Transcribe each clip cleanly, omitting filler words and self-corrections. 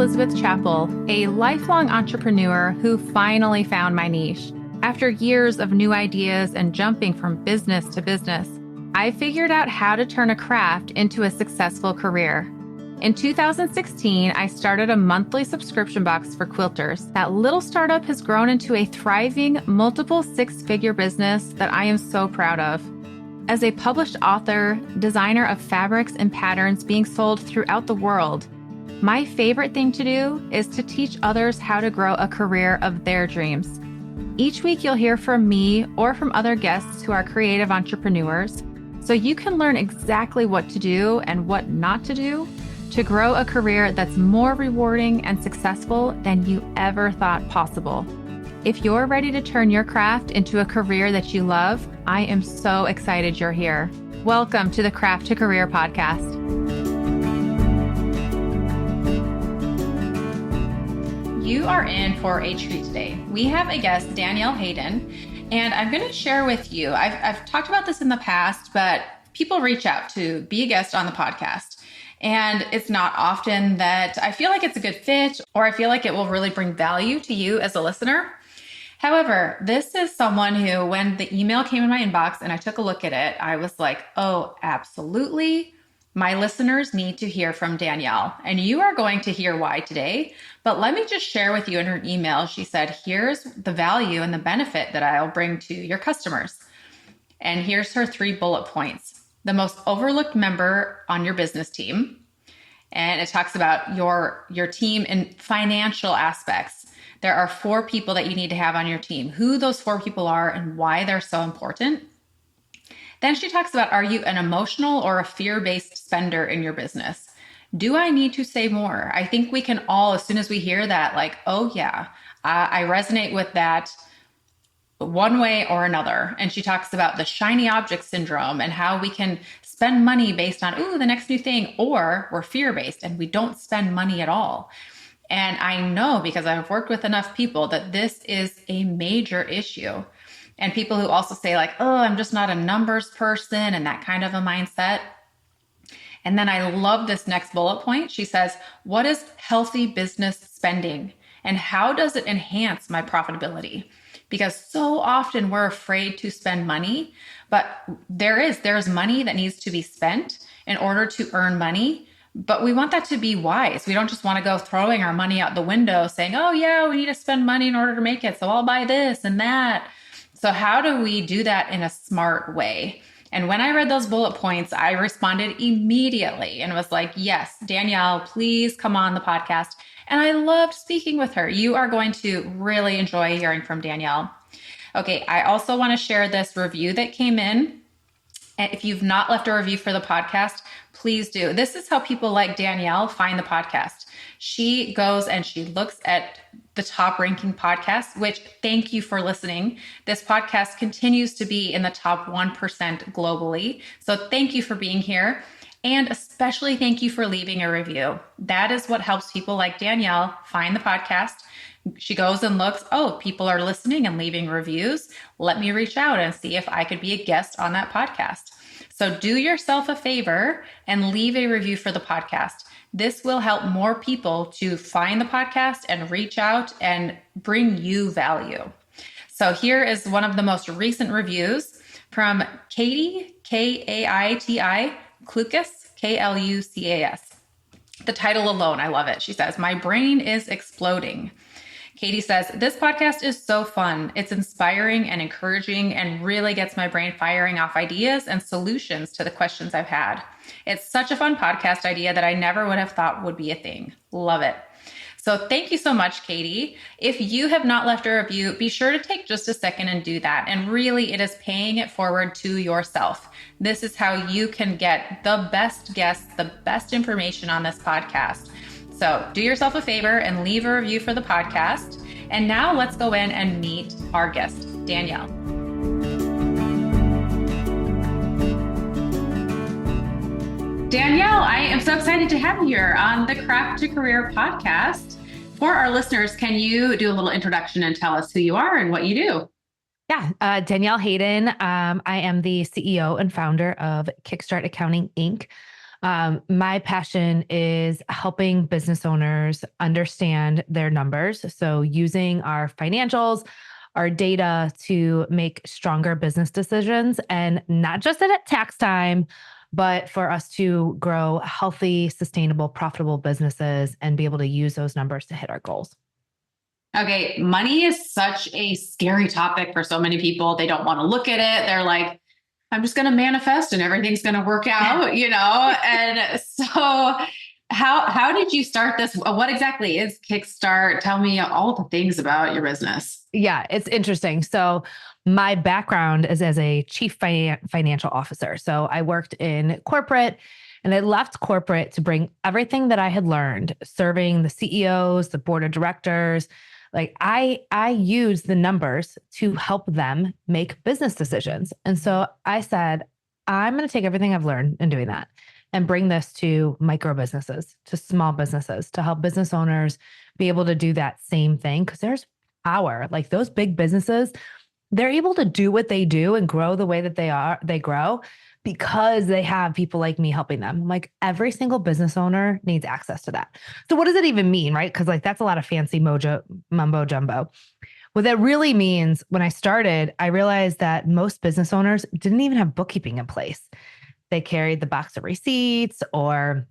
Elizabeth Chappell, a lifelong entrepreneur who finally found my niche. After years of new ideas and jumping from business to business, I figured out how to turn a craft into a successful career. In 2016, I started a monthly subscription box for quilters. That little startup has grown into a thriving, multiple six-figure business that I am so proud of. As a published author, designer of fabrics and patterns being sold throughout the world, my favorite thing to do is to teach others how to grow a career of their dreams. Each week, you'll hear from me or from other guests who are creative entrepreneurs, so you can learn exactly what to do and what not to do to grow a career that's more rewarding and successful than you ever thought possible. If you're ready to turn your craft into a career that you love, I am so excited you're here. Welcome to the Craft to Career podcast. You are in for a treat today. We have a guest, Danielle Hayden, and I'm going to share with you. I've talked about this in the past, but people reach out to be a guest on the podcast. And it's not often that I feel like it's a good fit or I feel like it will really bring value to you as a listener. However, this is someone who, when the email came in my inbox and I took a look at it, I was like, oh, absolutely. My listeners need to hear from Danielle, and you are going to hear why today. But let me just share with you in her email. She said, here's the value and the benefit that I'll bring to your customers. And here's her 3 bullet points. The most overlooked member on your business team. And it talks about your team in financial aspects. There are 4 people that you need to have on your team, who those 4 people are and why they're so important. Then she talks about, are you an emotional or a fear-based spender in your business? Do I need to say more? I think we can all, as soon as we hear that, like, oh yeah, I resonate with that one way or another. And she talks about the shiny object syndrome and how we can spend money based on, ooh, the next new thing, or we're fear-based and we don't spend money at all. And I know, because I've worked with enough people, that this is a major issue. And people who also say like, oh, I'm just not a numbers person, and that kind of a mindset. And then I love this next bullet point. She says, what is healthy business spending and how does it enhance my profitability? Because so often we're afraid to spend money, but there's money that needs to be spent in order to earn money. But we want that to be wise. We don't just want to go throwing our money out the window saying, oh yeah, we need to spend money in order to make it. So I'll buy this and that. So how do we do that in a smart way? And when I read those bullet points, I responded immediately and was like, yes, Danielle, please come on the podcast. And I loved speaking with her. You are going to really enjoy hearing from Danielle. Okay, I also want to share this review that came in. And if you've not left a review for the podcast, please do. This is how people like Danielle find the podcast. She goes and she looks at the top ranking podcasts, which, thank you for listening. This podcast continues to be in the top 1% globally. So thank you for being here. And especially thank you for leaving a review. That is what helps people like Danielle find the podcast. She goes and looks, oh, people are listening and leaving reviews. Let me reach out and see if I could be a guest on that podcast. So do yourself a favor and leave a review for the podcast. This will help more people to find the podcast and reach out and bring you value. So here is one of the most recent reviews from Katie, Kaiti, Klukas, Klucas. The title alone, I love it. She says, my brain is exploding. Katie says, this podcast is so fun. It's inspiring and encouraging and really gets my brain firing off ideas and solutions to the questions I've had. It's such a fun podcast idea that I never would have thought would be a thing. Love it. So thank you so much, Katie. If you have not left a review, be sure to take just a second and do that. And really, it is paying it forward to yourself. This is how you can get the best guests, the best information on this podcast. So do yourself a favor and leave a review for the podcast. And now let's go in and meet our guest, Danielle. Danielle, I am so excited to have you here on the Craft to Career podcast. For our listeners, can you do a little introduction and tell us who you are and what you do? Yeah, Danielle Hayden. I am the CEO and founder of Kickstart Accounting, Inc. My passion is helping business owners understand their numbers. So using our financials, our data to make stronger business decisions and not just at tax time, but for us to grow healthy, sustainable, profitable businesses and be able to use those numbers to hit our goals. Okay, money is such a scary topic for so many people. They don't want to look at it. They're like, I'm just going to manifest and everything's going to work out, And so how did you start this? What exactly is Kickstart? Tell me all the things about your business. Yeah, it's interesting. So my background is as a chief financial officer. So I worked in corporate and I left corporate to bring everything that I had learned serving the CEOs, the board of directors. Like I use the numbers to help them make business decisions. And so I said, I'm going to take everything I've learned in doing that and bring this to micro businesses, to small businesses, to help business owners be able to do that same thing. Because there's power. Like those big businesses, they're able to do what they do and grow the way that they grow because they have people like me helping them. Like every single business owner needs access to that. So what does it even mean, right? Because like that's a lot of fancy mumbo jumbo. What that really means, when I started, I realized that most business owners didn't even have bookkeeping in place. They carried the box of receipts or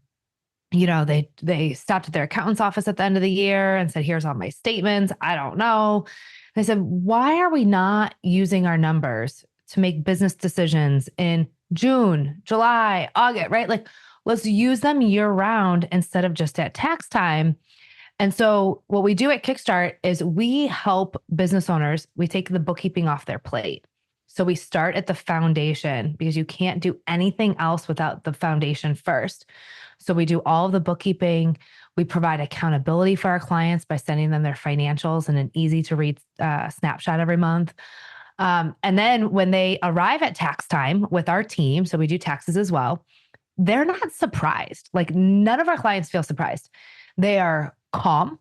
they stopped at their accountant's office at the end of the year and said, here's all my statements. I don't know. And I said, why are we not using our numbers to make business decisions in June, July, August, right? Like, let's use them year round instead of just at tax time. And so what we do at Kickstart is we help business owners, we take the bookkeeping off their plate. So we start at the foundation because you can't do anything else without the foundation first. So we do all of the bookkeeping. We provide accountability for our clients by sending them their financials in an easy to read snapshot every month. And then when they arrive at tax time with our team, so we do taxes as well, they're not surprised. Like none of our clients feel surprised. They are calm,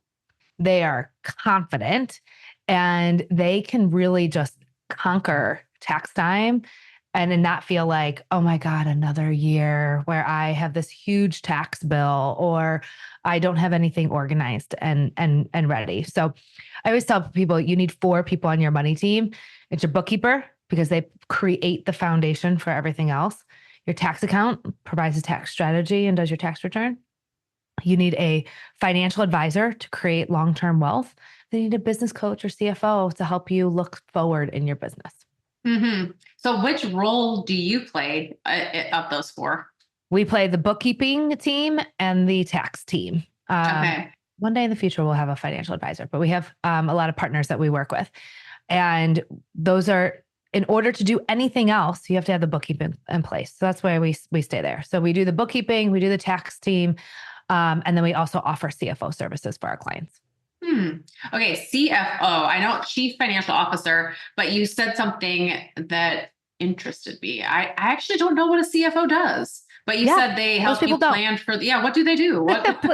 they are confident, and they can really just conquer tax time and not feel like, oh my God, another year where I have this huge tax bill or I don't have anything organized and ready. So I always tell people you need 4 people on your money team. It's your bookkeeper because they create the foundation for everything else. Your tax account provides a tax strategy and does your tax return. You need a financial advisor to create long-term wealth. Then you need a business coach or CFO to help you look forward in your business. Mm-hmm. So which role do you play of those 4? We play the bookkeeping team and the tax team. Okay. One day in the future, we'll have a financial advisor, but we have a lot of partners that we work with. And those are, in order to do anything else, you have to have the bookkeeping in place. So that's why we stay there. So we do the bookkeeping, we do the tax team, and then we also offer CFO services for our clients. Okay, CFO. I know Chief Financial Officer, but you said something that interested me. I actually don't know what a CFO does, but you said they help you plan for, what do they do? What?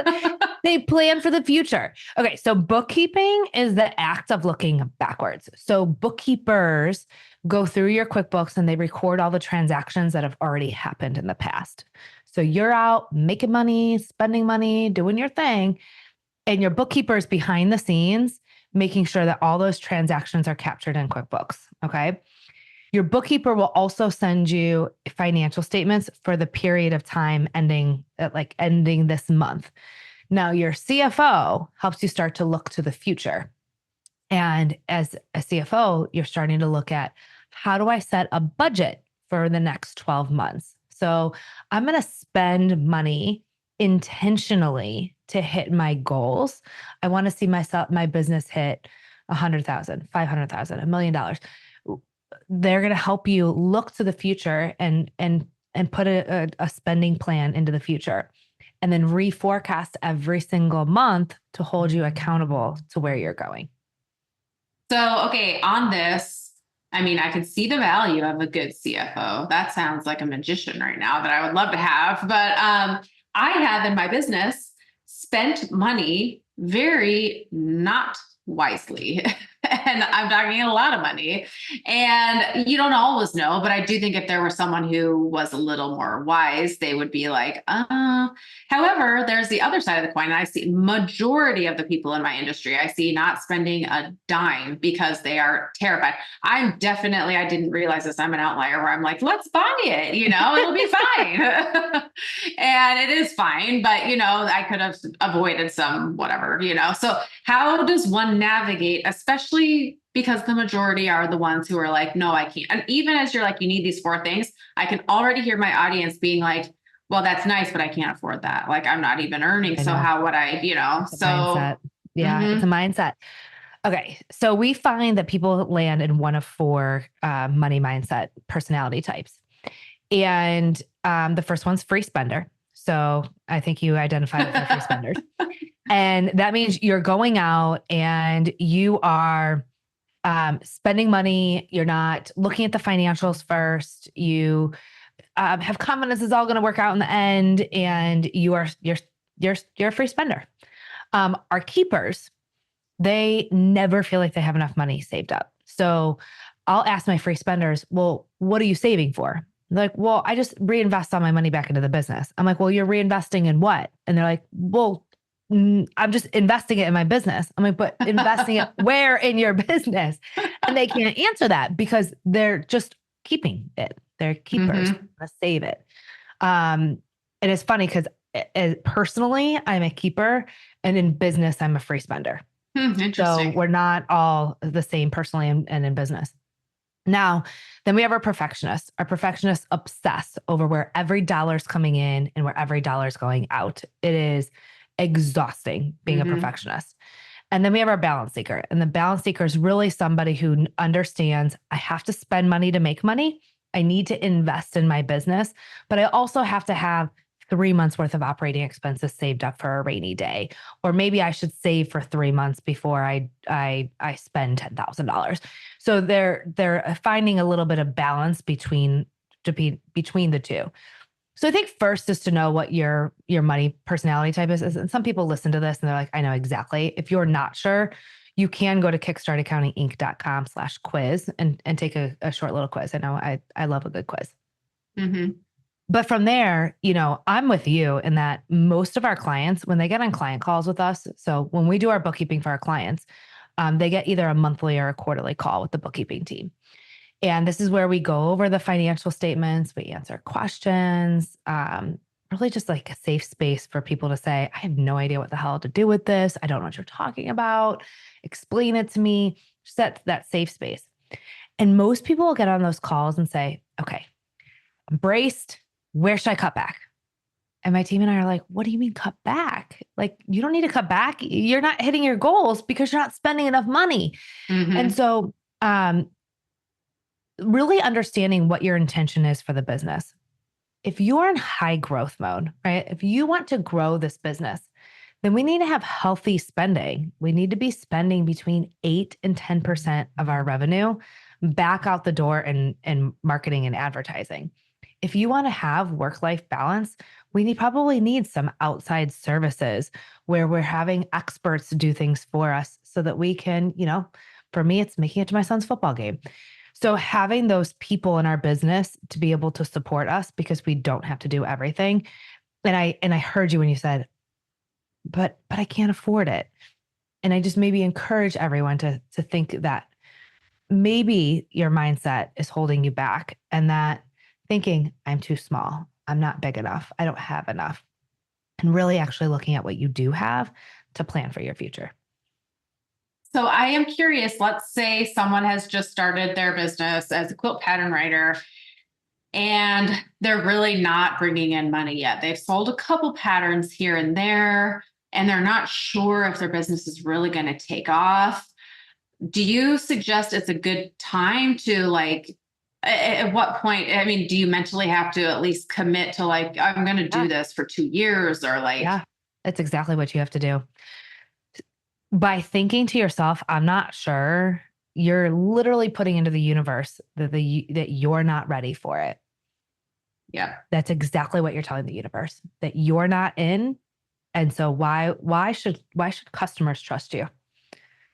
They plan for the future. Okay, so bookkeeping is the act of looking backwards. So bookkeepers go through your QuickBooks and they record all the transactions that have already happened in the past. So you're out making money, spending money, doing your thing. And your bookkeeper is behind the scenes, making sure that all those transactions are captured in QuickBooks. Okay. Your bookkeeper will also send you financial statements for the period of time ending this month. Now, your CFO helps you start to look to the future. And as a CFO, you're starting to look at how do I set a budget for the next 12 months? So I'm going to spend money intentionally to hit my goals. I want to see my business hit 100,000, 500,000, $1 million. They're going to help you look to the future and put a spending plan into the future, and then reforecast every single month to hold you accountable to where you're going. So, okay, on this, I mean, I could see the value of a good CFO. That sounds like a magician right now that I would love to have, but I have in my business spent money very not wisely. And I'm talking a lot of money. And you don't always know, but I do think if there was someone who was a little more wise, they would be like, however, there's the other side of the coin. I see majority of the people in my industry, I see not spending a dime because they are terrified. I didn't realize this. I'm an outlier where I'm like, let's buy it, it'll be fine. And it is fine, but I could have avoided some whatever, So how does one navigate, especially because the majority are the ones who are like, no, I can't. And even as you're like, you need these 4 things, I can already hear my audience being like, well, that's nice, but I can't afford that. Like, I'm not even earning. So how would I, It's a mindset. Yeah, it's a mindset. Okay. So we find that people land in one of 4 money mindset personality types. And the first one's free spender. So I think you identify with the free spenders. And that means you're going out and you are spending money. You're not looking at the financials first. You have confidence it's all going to work out in the end, and you're a free spender. Our keepers, they never feel like they have enough money saved up. So I'll ask my free spenders, well, what are you saving for? They're like, well, I just reinvest all my money back into the business. I'm like, well, you're reinvesting in what? And they're like, well, I'm just investing it in my business. I'm like, but investing it where in your business? And they can't answer that because they're just keeping it. They're keepers. To save it. And it's funny because personally, I'm a keeper, and in business, I'm a free spender. Interesting. So we're not all the same personally and in business. Now, then we have our perfectionists. Our perfectionists obsess over where every dollar's coming in and where every dollar's going out. It is exhausting being a perfectionist. And then we have our balance seeker. And the balance seeker is really somebody who understands I have to spend money to make money. I need to invest in my business, but I also have to have 3 months worth of operating expenses saved up for a rainy day. Or maybe I should save for 3 months before I spend $10,000. So they're finding a little bit of balance between the two. So I think first is to know what your money personality type is. And some people listen to this and they're like, I know exactly. If you're not sure, you can go to kickstartaccountinginc.com/quiz and take a short little quiz. I know I love a good quiz. But from there, I'm with you in that most of our clients, when they get on client calls with us, so when we do our bookkeeping for our clients, they get either a monthly or a quarterly call with the bookkeeping team. And this is where we go over the financial statements, we answer questions, really just like a safe space for people to say, I have no idea what the hell to do with this. I don't know what you're talking about. Explain it to me. Just that safe space. And most people will get on those calls and say, okay, I'm braced. Where should I cut back? And my team and I are like, what do you mean cut back? Like, you don't need to cut back. You're not hitting your goals because you're not spending enough money. And so, really understanding what your intention is for the business. If you're in high growth mode, right? If you want to grow this business, then we need to have healthy spending. We need to be spending between 8 and 10% of our revenue back out the door in marketing and advertising. If you want to have work-life balance, we probably need some outside services where we're having experts do things for us so that we can, for me, it's making it to my son's football game. So having those people in our business to be able to support us because we don't have to do everything. And I heard you when you said, but I can't afford it. And I just maybe encourage everyone to think that maybe your mindset is holding you back, and that thinking I'm too small, I'm not big enough, I don't have enough, and really actually looking at what you do have to plan for your future. So I am curious, let's say someone has just started their business as a quilt pattern writer and they're really not bringing in money yet. They've sold a couple patterns here and there, and they're not sure if their business is really going to take off. Do you suggest it's a good time to at what point, do you mentally have to at least commit to I'm going to do this for 2 years or Yeah, that's exactly what you have to do. By thinking to yourself, I'm not sure, you're literally putting into the universe that you're not ready for it. Yeah. That's exactly what you're telling the universe, that you're not in. And so why should customers trust you?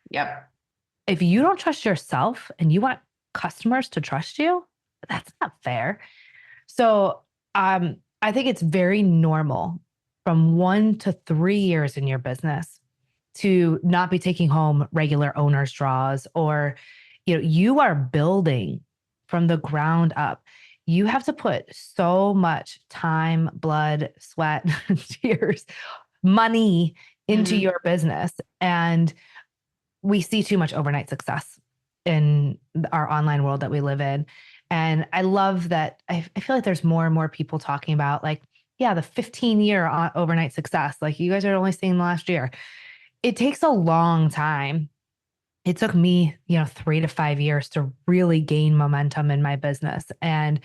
Yep. if you don't trust yourself and you want customers to trust you, that's not fair. So I think it's very normal from 1 to 3 years in your business to not be taking home regular owner's draws, or you are building from the ground up. You have to put so much time, blood, sweat, tears, money into Mhm. your business. And we see too much overnight success in our online world that we live in. And I love that. I feel like there's more and more people talking about, like, yeah, the 15-year overnight success. Like, you guys are only seeing the last year. It takes a long time. It took me, 3 to 5 years to really gain momentum in my business. And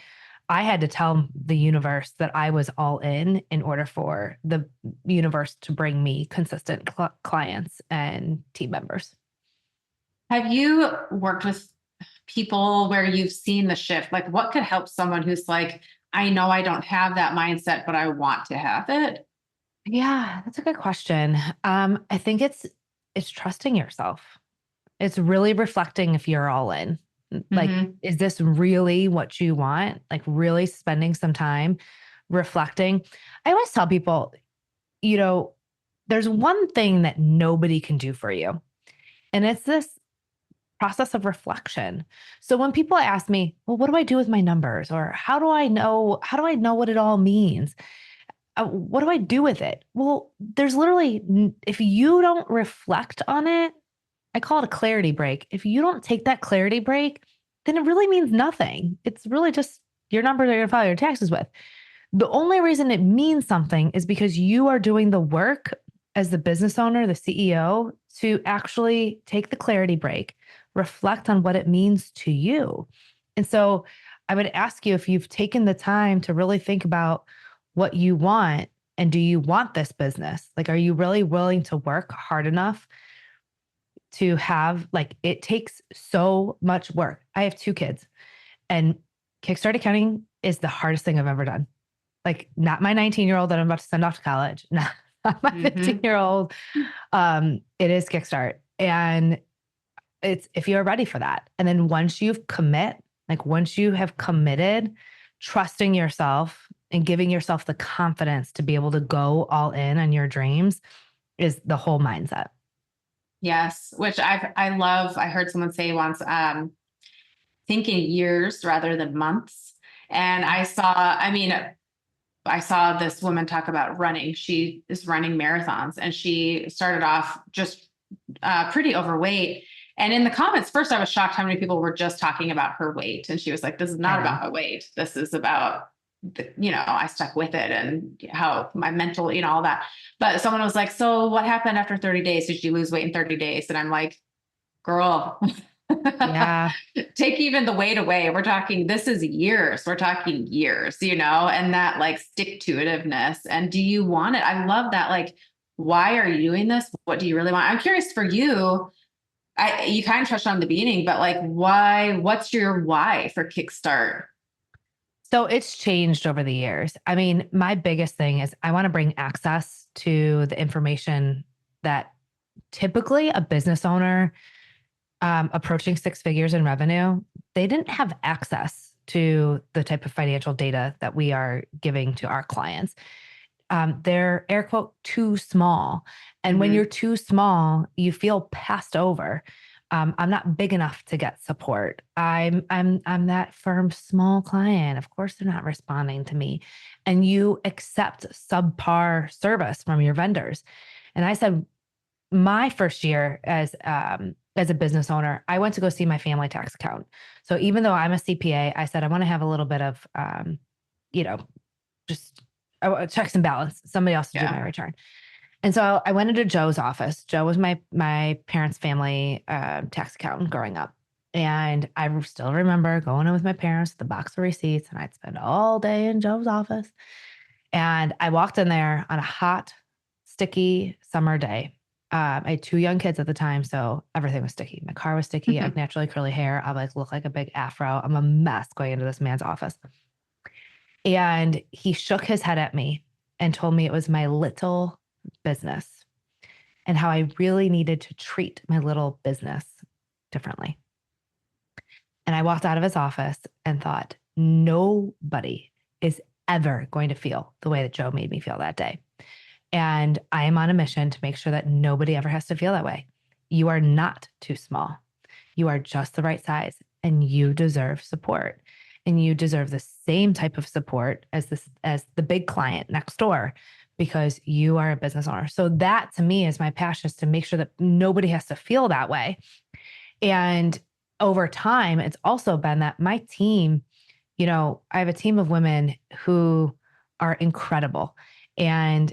I had to tell the universe that I was all in order for the universe to bring me consistent clients and team members. Have you worked with people where you've seen the shift? Like, what could help someone who's like, I know I don't have that mindset, but I want to have it? Yeah, that's a good question. I think it's trusting yourself. It's really reflecting if you're all in. Like, Hmm. is this really what you want? Like, really spending some time reflecting. I always tell people, you know, there's one thing that nobody can do for you, and it's this process of reflection. So when people ask me, well, what do I do with my numbers? Or how do I know what it all means? What do I do with it? Well, there's literally, if you don't reflect on it, I call it a clarity break. If you don't take that clarity break, then it really means nothing. It's really just your number that you're going to file your taxes with. The only reason it means something is because you are doing the work as the business owner, the CEO, to actually take the clarity break, reflect on what it means to you. And so I would ask you if you've taken the time to really think about what you want, and do you want this business? Like, are you really willing to work hard enough to have, like, it takes so much work. I have 2 kids, and Kickstart accounting is the hardest thing I've ever done. Like, not my 19-year-old that I'm about to send off to college, not my Hmm. 15-year-old. It is Kickstart. And it's if you're ready for that. And then once you have committed, trusting yourself and giving yourself the confidence to be able to go all in on your dreams is the whole mindset. Yes, which I love. I heard someone say once, thinking years rather than months. And I saw this woman talk about running. She is running marathons, and she started off just pretty overweight. And in the comments, first, I was shocked how many people were just talking about her weight. And she was like, this is I not know. about my weight. This is about, I stuck with it and how my mental, all that. But someone was like, so what happened after 30 days? Did you lose weight in 30 days? And I'm like, girl, Yeah. take even the weight away. We're talking, this is years. We're talking years, and that like stick to itiveness. And do you want it? I love that. Like, why are you doing this? What do you really want? I'm curious for you. You kind of touched on the beginning, but like, why? What's your why for Kickstart? So it's changed over the years. I mean, my biggest thing is I want to bring access to the information that typically a business owner approaching 6 figures in revenue, they didn't have access to the type of financial data that we are giving to our clients. They're air quote too small. And when you're Mm-hmm. too small, you feel passed over. I'm not big enough to get support. I'm that firm small client. Of course, they're not responding to me. And you accept subpar service from your vendors. And I said, my first year as a business owner, I went to go see my family tax account. So even though I'm a CPA, I said I want to have a little bit of you know, just checks and balance. Somebody else to do my Yeah. return. And so I went into Joe's office. Joe was my parents' family tax accountant growing up. And I still remember going in with my parents, the box of receipts, and I'd spend all day in Joe's office. And I walked in there on a hot, sticky summer day. I had 2 young kids at the time, so everything was sticky. My car was sticky. I have naturally curly hair. I like look like a big afro. I'm a mess going into this man's office. And he shook his head at me and told me it was my little business and how I really needed to treat my little business. differently. And I walked out of his office and thought, nobody is ever going to feel the way that Joe made me feel that day. And I am on a mission to make sure that nobody ever has to feel that way. You are not too small. You are just the right size, and you deserve support. And you deserve the same type of support as the big client next door, because you are a business owner. So that to me is my passion, is to make sure that nobody has to feel that way. And over time, it's also been that my team, I have a team of women who are incredible, and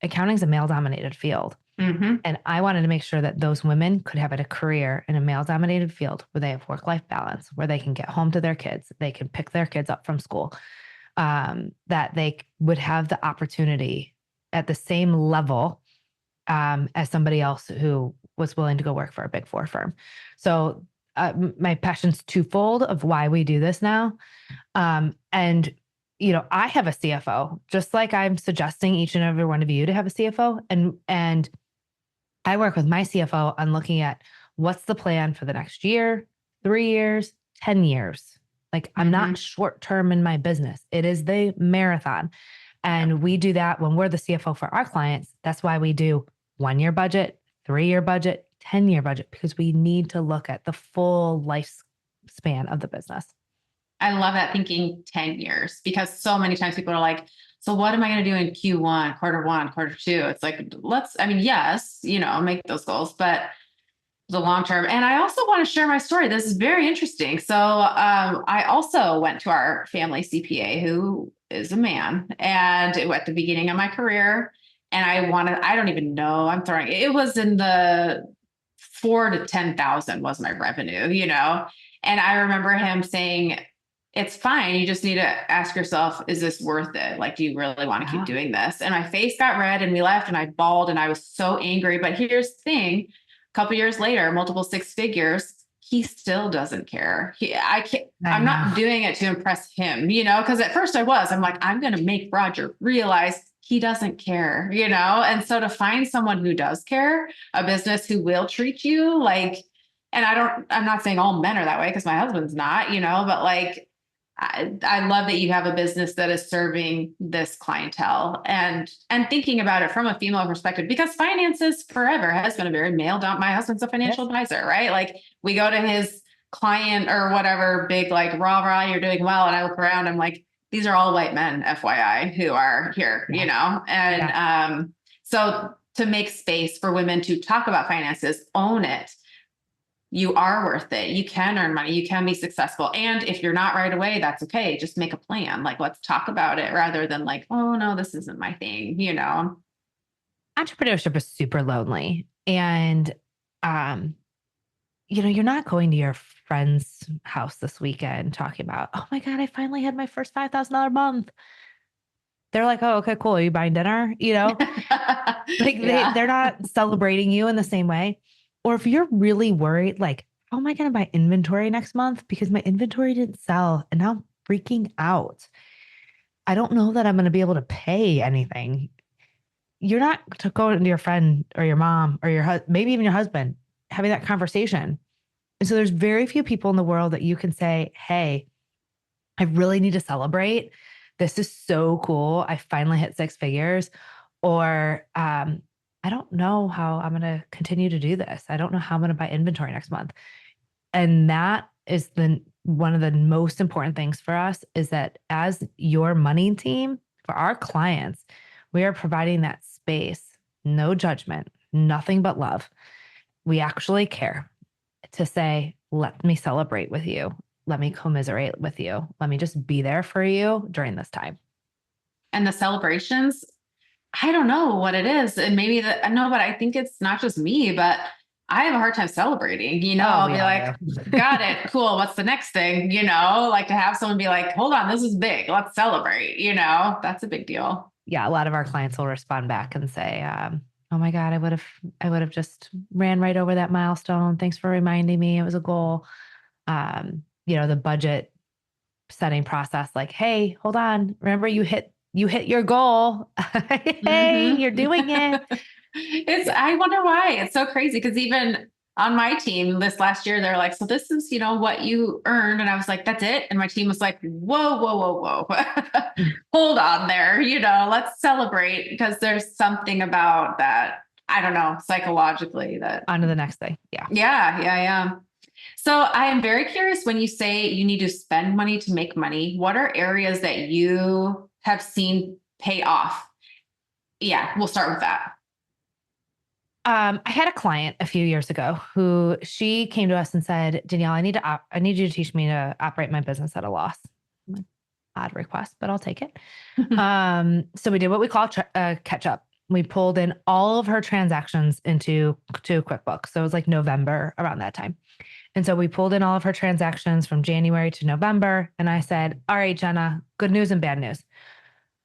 accounting is a male dominated field. Mm-hmm. And I wanted to make sure that those women could have a career in a male dominated field where they have work-life balance, where they can get home to their kids, they can pick their kids up from school, that they would have the opportunity at the same level as somebody else who was willing to go work for a Big Four firm. So my passion's twofold of why we do this now. And I have a CFO, just like I'm suggesting each and every one of you to have a CFO. And I work with my CFO on looking at what's the plan for the next year, 3 years, 10 years. Like, I'm not short term in my business. It is the marathon. And we do that when we're the CFO for our clients. That's why we do 1 year budget, 3 year budget, 10-year budget, because we need to look at the full lifespan of the business. I love that thinking 10 years, because so many times people are like, so what am I going to do in Q1, Q1, Q2? It's like, yes, make those goals, but the long term. And I also want to share my story. This is very interesting. So I also went to our family CPA, who is a man, and at the beginning of my career, and I don't even know, it was in the 4,000 to 10,000 was my revenue, and I remember him saying, it's fine. You just need to ask yourself, is this worth it? Like, do you really want to keep doing this? And my face got red and we left and I bawled and I was so angry. But here's the thing, a couple of years later, multiple 6 figures, he still doesn't care. I'm not doing it to impress him, because at first I'm like, I'm going to make Roger realize he doesn't care, And so to find someone who does care, a business who will treat you like, and I'm not saying all men are that way, because my husband's not, but like, I love that you have a business that is serving this clientele and thinking about it from a female perspective, because finances forever has been a very male down. My husband's a financial advisor, right? Like, we go to his client or whatever big, like, rah, you're doing well. And I look around, I'm like, these are all white men, FYI, who are here, And so to make space for women to talk about finances, own it. You are worth it. You can earn money. You can be successful. And if you're not right away, that's okay. Just make a plan. Like, let's talk about it, rather than like, oh no, this isn't my thing, Entrepreneurship is super lonely. And, you're not going to your friend's house this weekend talking about, oh my God, I finally had my first $5,000 month. They're like, oh, okay, cool. Are you buying dinner? Like, they're not celebrating you in the same way. Or if you're really worried, like, how am I going to buy inventory next month because my inventory didn't sell and now I'm freaking out. I don't know that I'm going to be able to pay anything. You're not to go into your friend or your mom or maybe even your husband having that conversation. And so there's very few people in the world that you can say, hey, I really need to celebrate. This is so cool. I finally hit 6 figures. Or, I don't know how I'm going to continue to do this. I don't know how I'm going to buy inventory next month. And that is one of the most important things for us, is that as your money team for our clients, we are providing that space, no judgment, nothing but love. We actually care to say, let me celebrate with you. Let me commiserate with you. Let me just be there for you during this time. And the celebrations, I don't know what it is. And maybe no, but I think it's not just me, but I have a hard time celebrating, I'll be like, got it. Cool. What's the next thing? Like, to have someone be like, hold on, this is big. Let's celebrate, that's a big deal. Yeah. A lot of our clients will respond back and say, oh my God, I would have just ran right over that milestone. Thanks for reminding me. It was a goal. The budget setting process, like, hey, hold on. Remember, you hit your goal. Hey, you're doing it. I wonder why it's so crazy. Cause even on my team this last year, they're like, so this is, what you earned. And I was like, that's it. And my team was like, whoa, whoa, whoa, whoa. Hold on there. Let's celebrate, because there's something about that. I don't know, psychologically that. On to the next thing. Yeah. Yeah. So I am very curious, when you say you need to spend money to make money, what are areas that you have seen pay off? Yeah, we'll start with that. I had a client a few years ago who she came to us and said, Danielle, I need you to teach me to operate my business at a loss. I'm like, odd request, but I'll take it. So we did what we call catch up. We pulled in all of her transactions into QuickBooks. So it was like November around that time. And so we pulled in all of her transactions from January to November. And I said, all right, Jenna, good news and bad news.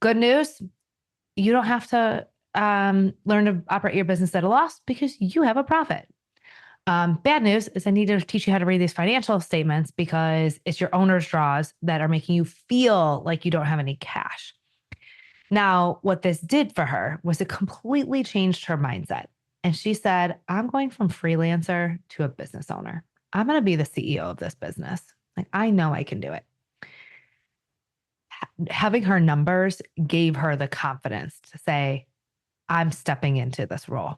Good news, you don't have to learn to operate your business at a loss because you have a profit. Bad news is I need to teach you how to read these financial statements because it's your owner's draws that are making you feel like you don't have any cash. Now, what this did for her was it completely changed her mindset. And she said, I'm going from freelancer to a business owner. I'm going to be the CEO of this business. Like, I know I can do it. Having her numbers gave her the confidence to say, I'm stepping into this role.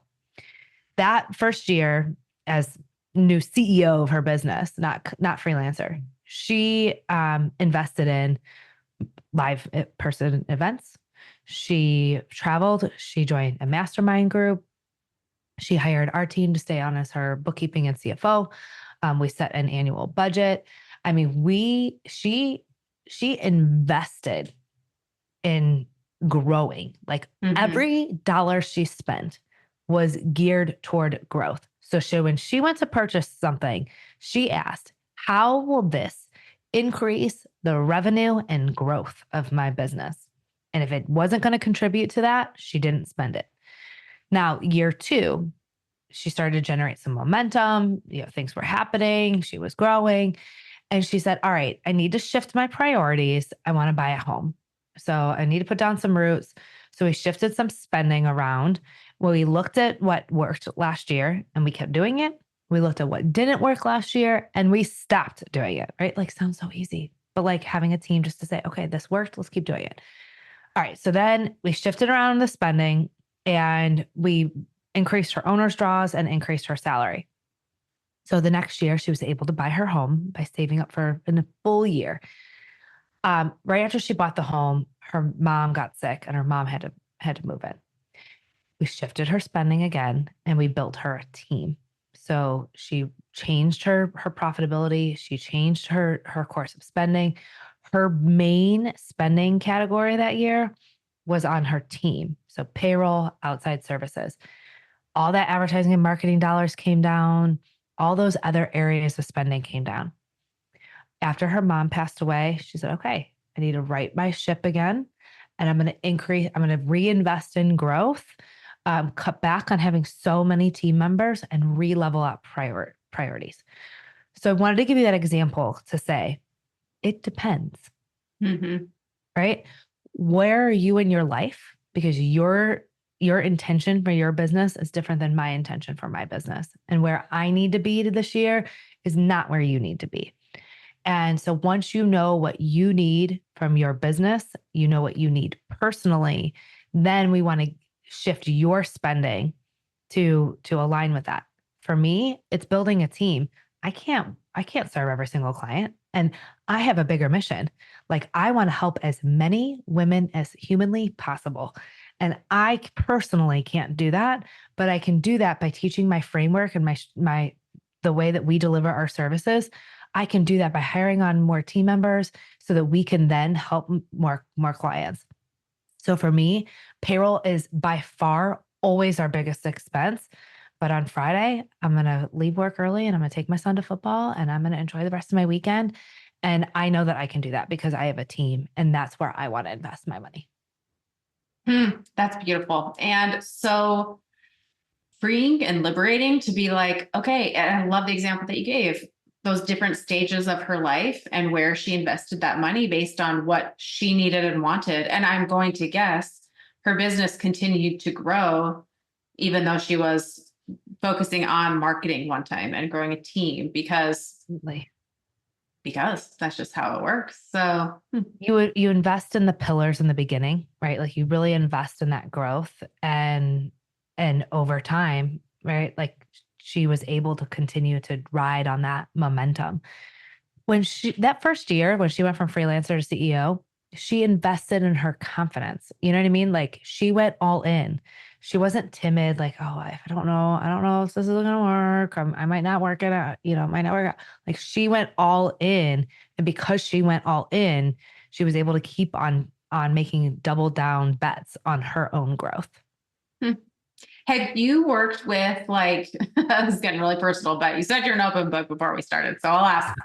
That first year as new CEO of her business, not freelancer, she invested in live person events. She traveled. She joined a mastermind group. She hired our team to stay on as her bookkeeping and CFO. We set an annual budget. I mean, she invested in growing. Like every dollar she spent was geared toward growth. So when she went to purchase something, she asked, how will this increase the revenue and growth of my business? And if it wasn't going to contribute to that, she didn't spend it. Now, year 2, she started to generate some momentum. Things were happening. She was growing. And she said, all right, I need to shift my priorities. I want to buy a home. So I need to put down some roots. So we shifted some spending around. Well, we looked at what worked last year and we kept doing it. We looked at what didn't work last year and we stopped doing it, right? Like, sounds so easy, but like having a team just to say, okay, this worked, let's keep doing it. All right. So then we shifted around the spending and we increased her owner's draws and increased her salary. So the next year she was able to buy her home by saving up for in a full year. Right after she bought the home, her mom got sick and her mom had to move in. We shifted her spending again and we built her a team. So she changed her profitability. She changed her course of spending. Her main spending category that year was on her team. So payroll, outside services, all that advertising and marketing dollars came down. All those other areas of spending came down. After her mom passed away, she said, okay, I need to right my ship again. And I'm going to reinvest in growth, cut back on having so many team members and re-level up priorities. So I wanted to give you that example to say, it depends, right? Where are you in your life? Because your intention for your business is different than my intention for my business. And where I need to be this year is not where you need to be. And so once you know what you need from your business, you know what you need personally, then we want to shift your spending to align with that. For me, it's building a team. I can't serve every single client. And I have a bigger mission. Like, I want to help as many women as humanly possible. And I personally can't do that, but I can do that by teaching my framework and the way that we deliver our services. I can do that by hiring on more team members so that we can then help more clients. So for me, payroll is by far always our biggest expense. But on Friday, I'm going to leave work early and I'm going to take my son to football and I'm going to enjoy the rest of my weekend. And I know that I can do that because I have a team and that's where I want to invest my money. That's beautiful. And so freeing and liberating to be like, okay, and I love the example that you gave, those different stages of her life and where she invested that money based on what she needed and wanted. And I'm going to guess her business continued to grow, even though she was focusing on marketing one time and growing a team Absolutely. because that's just how it works. So, You invest in the pillars in the beginning, right? Like you really invest in that growth and over time, right? Like she was able to continue to ride on that momentum. When she that first year when she went from freelancer to CEO, she invested in her confidence. You know what I mean? Like she went all in. She wasn't timid, like, oh, I don't know if this is gonna work. I might not work it out, it might not work out. Like she went all in. And because she went all in, she was able to keep on making double down bets on her own growth. hmm. Have you worked with like, this is getting really personal, but you said you're an open book before we started. So I'll ask,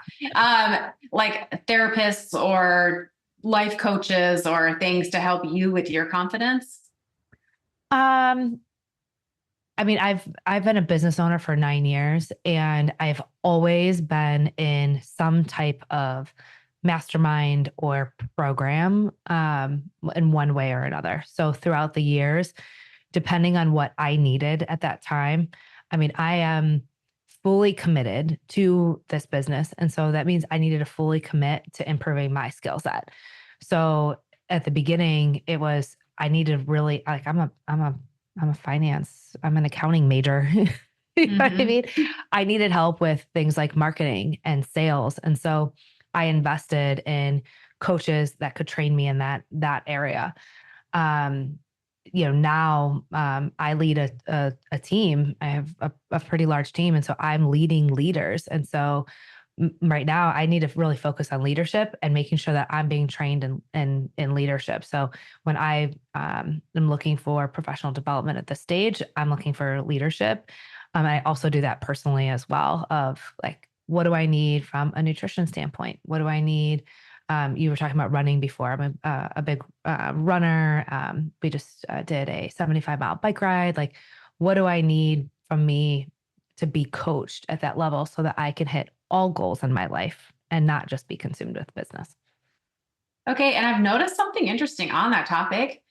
like therapists or life coaches or things to help you with your confidence? Um, I mean, I've been a business owner for 9 years, and I've always been in some type of mastermind or program in one way or another. So throughout the years, depending on what I needed at that time, I mean, I am fully committed to this business, and so that means I needed to fully commit to improving my skill set. So at the beginning, it was I needed really like I'm an accounting major. You know what I Mm-hmm. mean? I needed help with things like marketing and sales. And so I invested in coaches that could train me in that area. Um, now I lead a team. I have a pretty large team. And so I'm leading leaders. And so right now I need to really focus on leadership and making sure that I'm being trained in leadership. So when I am looking for professional development at this stage, I'm looking for leadership. I also do that personally as well of like, what do I need from a nutrition standpoint? What do I need? You were talking about running before. I'm a big runner. We just did a 75-mile bike ride. Like, what do I need from me to be coached at that level so that I can hit all goals in my life and not just be consumed with business? Okay. And I've noticed something interesting on that topic.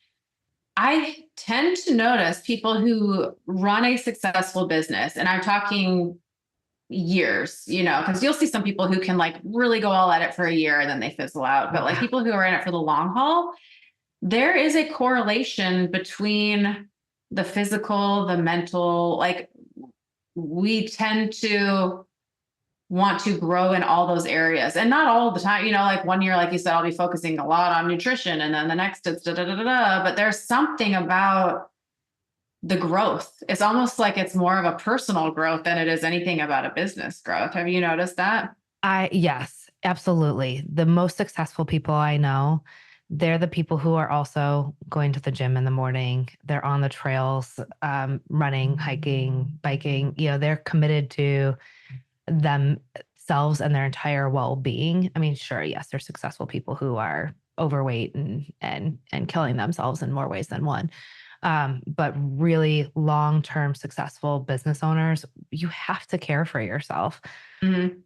I tend to notice people who run a successful business, and I'm talking years, because you'll see some people who can like really go all at it for a year and then they fizzle out. But like Yeah. people who are in it for the long haul, there is a correlation between the physical, the mental, like we tend to want to grow in all those areas and not all the time, like one year, like you said, I'll be focusing a lot on nutrition and then the next it's da da da da da. But there's something about the growth. It's almost like it's more of a personal growth than it is anything about a business growth. Have you noticed that? Yes, absolutely. The most successful people I know, they're the people who are also going to the gym in the morning. They're on the trails, running, hiking, biking. They're committed to themselves and their entire well-being. I mean, sure, yes, there's successful people who are overweight and killing themselves in more ways than one. But really long-term successful business owners, you have to care for yourself. Mm-hmm.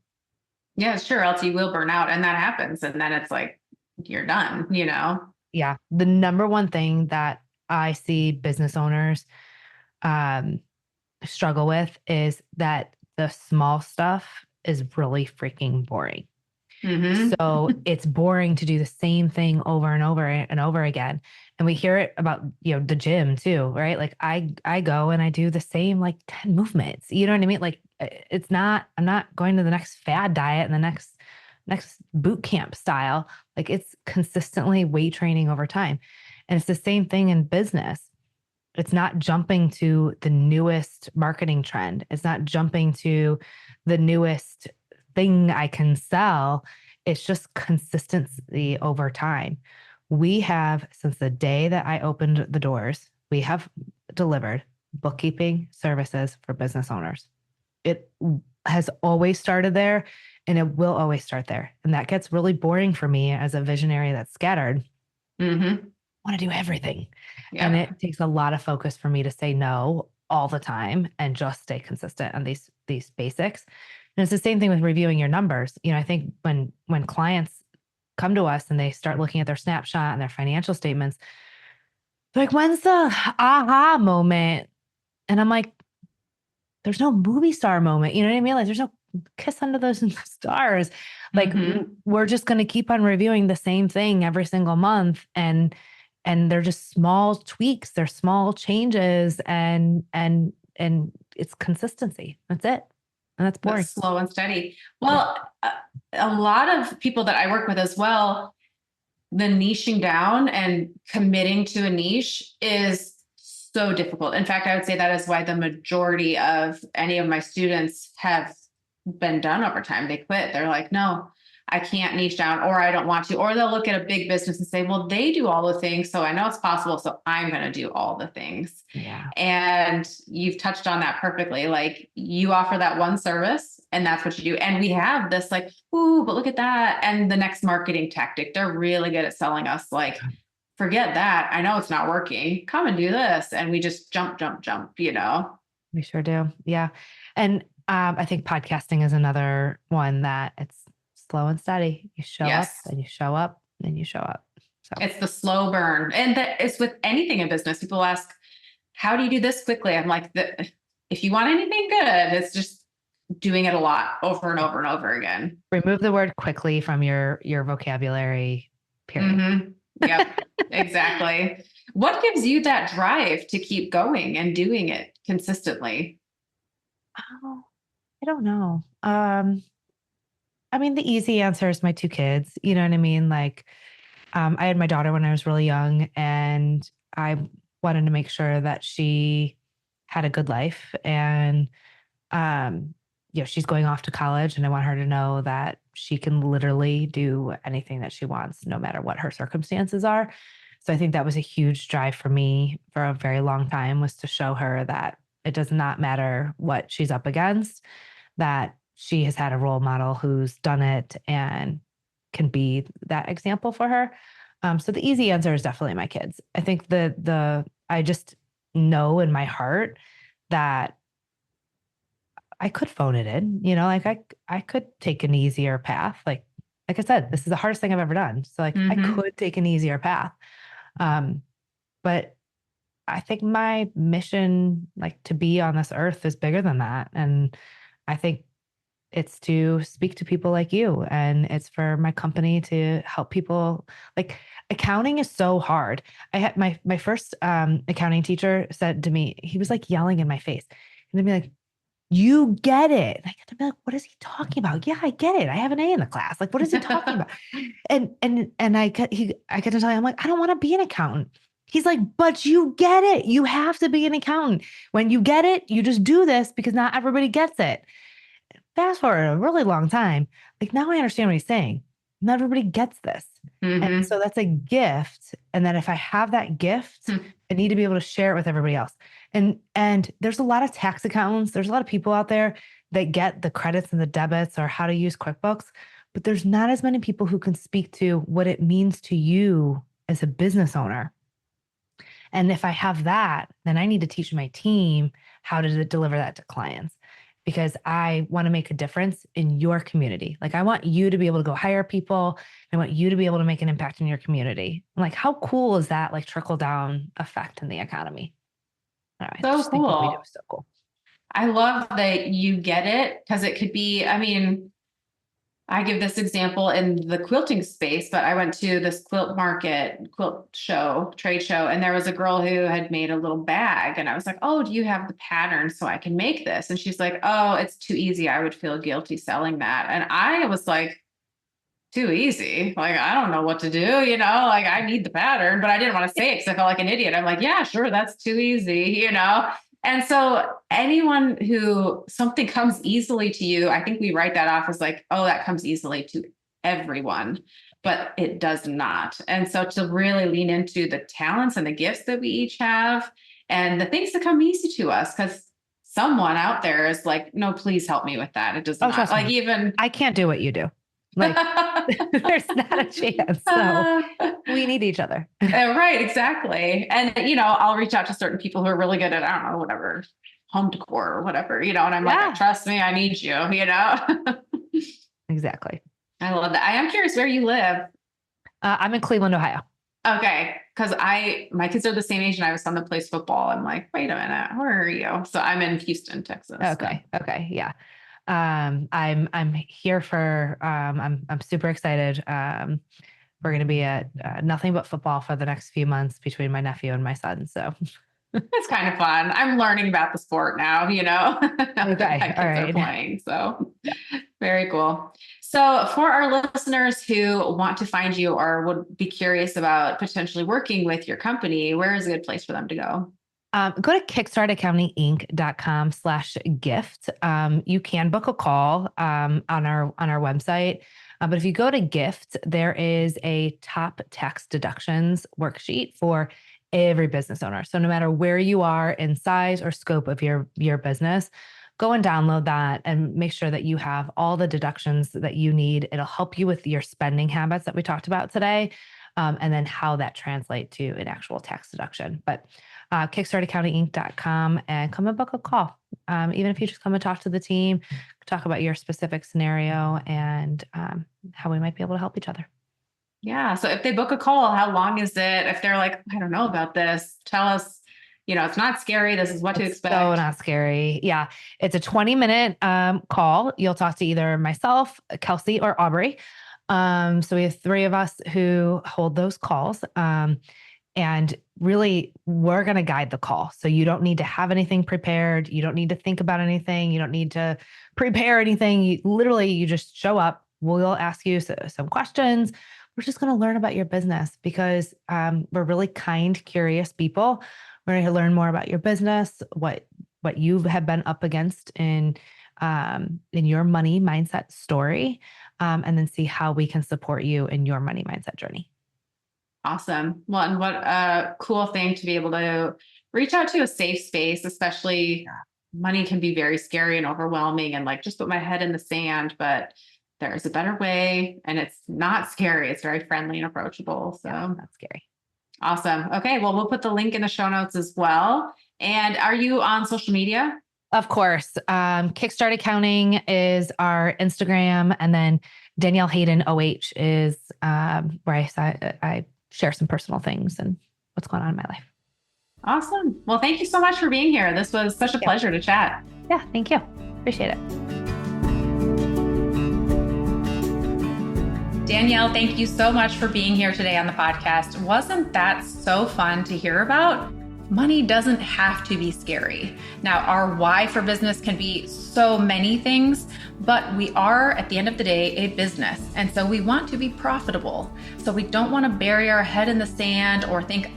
Yeah, sure. Else you will burn out and that happens. And then it's like, you're done. Yeah. The number one thing that I see business owners um, struggle with is that the small stuff is really freaking boring. Mm-hmm. So it's boring to do the same thing over and over and over again. And we hear it about, the gym too, right? Like I go and I do the same like 10 movements. You know what I mean? Like I'm not going to the next fad diet and the next boot camp style. Like it's consistently weight training over time. And it's the same thing in business. It's not jumping to the newest marketing trend. It's not jumping to the newest thing I can sell. It's just consistency over time. We have, since the day that I opened the doors, we have delivered bookkeeping services for business owners. It has always started there and it will always start there. And that gets really boring for me as a visionary that's scattered. Mm-hmm. Want to do everything. And Yep. it takes a lot of focus for me to say no all the time and just stay consistent on these basics. And it's the same thing with reviewing your numbers. I think when clients come to us and they start looking at their snapshot and their financial statements, they're like, when's the aha moment? And I'm like, there's no movie star moment. You know what I mean? Like there's no kiss under those stars. Like we're just going to keep on reviewing the same thing every single month. And they're just small tweaks. They're small changes and it's consistency. That's it. And that's boring. That's slow and steady. Well, a lot of people that I work with as well, the niching down and committing to a niche is so difficult. In fact, I would say that is why the majority of any of my students have been done over time. They quit. They're like, no, I can't niche down, or I don't want to. Or they'll look at a big business and say, well, they do all the things, so I know it's possible, so I'm going to do all the things. Yeah. And you've touched on that perfectly. Like you offer that one service and that's what you do. And we have this like, ooh, but look at that. And the next marketing tactic, they're really good at selling us like, forget that. I know it's not working. Come and do this. And we just jump, you know? We sure do. Yeah. And I think podcasting is another one that it's slow and steady. You show up and you show up and you show up. So it's the slow burn. And that it's with anything in business. People ask, how do you do this quickly? I'm like, if you want anything good, it's just doing it a lot over and over and over again. Remove the word quickly from your vocabulary, period. Yep, exactly. What gives you that drive to keep going and doing it consistently? Oh, I don't know. I mean, the easy answer is my two kids. You know what I mean? Like, I had my daughter when I was really young, and I wanted to make sure that she had a good life. And, she's going off to college, and I want her to know that she can literally do anything that she wants, no matter what her circumstances are. So I think that was a huge drive for me for a very long time, was to show her that it does not matter what she's up against, that she has had a role model who's done it and can be that example for her. So the easy answer is definitely my kids. I think I just know in my heart that I could phone it in, like I could take an easier path. Like I said, this is the hardest thing I've ever done. So I could take an easier path. But I think my mission, like to be on this earth, is bigger than that. And I think it's to speak to people like you, and it's for my company to help people. Like accounting is so hard. I had my first accounting teacher said to me, he was like yelling in my face, and I'd be like, "You get it?" And I got to be like, "What is he talking about?" Yeah, I get it. I have an A in the class. Like, what is he talking about? And I get to tell you, I'm like, I don't want to be an accountant. He's like, but you get it. You have to be an accountant. When you get it, you just do this because not everybody gets it. Fast forward a really long time. Like now I understand what he's saying. Not everybody gets this. And so that's a gift. And then if I have that gift, I need to be able to share it with everybody else. And there's a lot of tax accountants. There's a lot of people out there that get the credits and the debits or how to use QuickBooks, but there's not as many people who can speak to what it means to you as a business owner. And if I have that, then I need to teach my team how to deliver that to clients, because I want to make a difference in your community. Like I want you to be able to go hire people. I want you to be able to make an impact in your community. Like how cool is that? Like trickle down effect in the economy. I so cool. What we do is so cool. I love that you get it, because it could be, I mean, I give this example in the quilting space, but I went to this quilt trade show, and there was a girl who had made a little bag, and I was like, "Oh, do you have the pattern so I can make this?" And she's like, "Oh, it's too easy. I would feel guilty selling that." And I was like, too easy. Like, I don't know what to do, like I need the pattern, but I didn't want to say it because I felt like an idiot. I'm like, yeah, sure. That's too easy, And so anyone who something comes easily to you, I think we write that off as like, oh, that comes easily to everyone, but it does not. And so to really lean into the talents and the gifts that we each have and the things that come easy to us, because someone out there is like, no, please help me with that. It does not. Like even I can't do what you do. Like there's not a chance. So we need each other. Right. Exactly. And, I'll reach out to certain people who are really good at, I don't know, whatever, home decor or whatever, and I'm like, trust me, I need you, Exactly. I love that. I am curious where you live. I'm in Cleveland, Ohio. Okay. Because my kids are the same age and I have a son that plays football. I'm like, wait a minute, where are you? So I'm in Houston, Texas. So. Okay. Okay. Yeah. I'm here for, I'm super excited. We're going to be at nothing but football for the next few months between my nephew and my son. So It's kind of fun. I'm learning about the sport now, now that okay. my All kids are right. playing. So Yeah. very cool. So for our listeners who want to find you or would be curious about potentially working with your company, where is a good place for them to go? Go to kickstartaccountinginc.com/gift. You can book a call on our website. But if you go to gift, there is a top tax deductions worksheet for every business owner. So no matter where you are in size or scope of your business, go and download that and make sure that you have all the deductions that you need. It'll help you with your spending habits that we talked about today, and then how that translate to an actual tax deduction. But kickstartaccountinginc.com and come and book a call. Even if you just come and talk to the team, talk about your specific scenario and how we might be able to help each other. Yeah. So if they book a call, how long is it? If they're like, I don't know about this, tell us, it's not scary. This is what to expect. So not scary. Yeah. It's a 20-minute call. You'll talk to either myself, Kelsey, or Aubrey. So we have three of us who hold those calls. And really, we're going to guide the call. So you don't need to have anything prepared. You don't need to think about anything. You don't need to prepare anything. You just show up. We'll ask you some questions. We're just going to learn about your business because we're really kind, curious people. We're going to learn more about your business, what you have been up against in your money mindset story, and then see how we can support you in your money mindset journey. Awesome. Well, and what a cool thing to be able to reach out to a safe space, especially money can be very scary and overwhelming and like just put my head in the sand, but there's a better way and it's not scary. It's very friendly and approachable. So not scary. Awesome. Okay. Well, we'll put the link in the show notes as well. And are you on social media? Of course. Kickstart Accounting is our Instagram. And then Danielle Hayden OH is where I share some personal things and what's going on in my life. Awesome. Well, thank you so much for being here. This was such a pleasure to chat. Yeah, thank you. Appreciate it. Danielle, thank you so much for being here today on the podcast. Wasn't that so fun to hear about? Money doesn't have to be scary. Now, our why for business can be so many things, but we are, at the end of the day, a business. And so we want to be profitable. So we don't want to bury our head in the sand or think,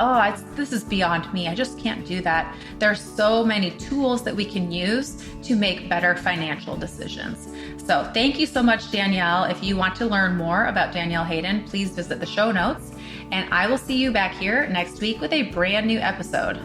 this is beyond me. I just can't do that. There's so many tools that we can use to make better financial decisions. So thank you so much, Danielle. If you want to learn more about Danielle Hayden, please visit the show notes. And I will see you back here next week with a brand new episode.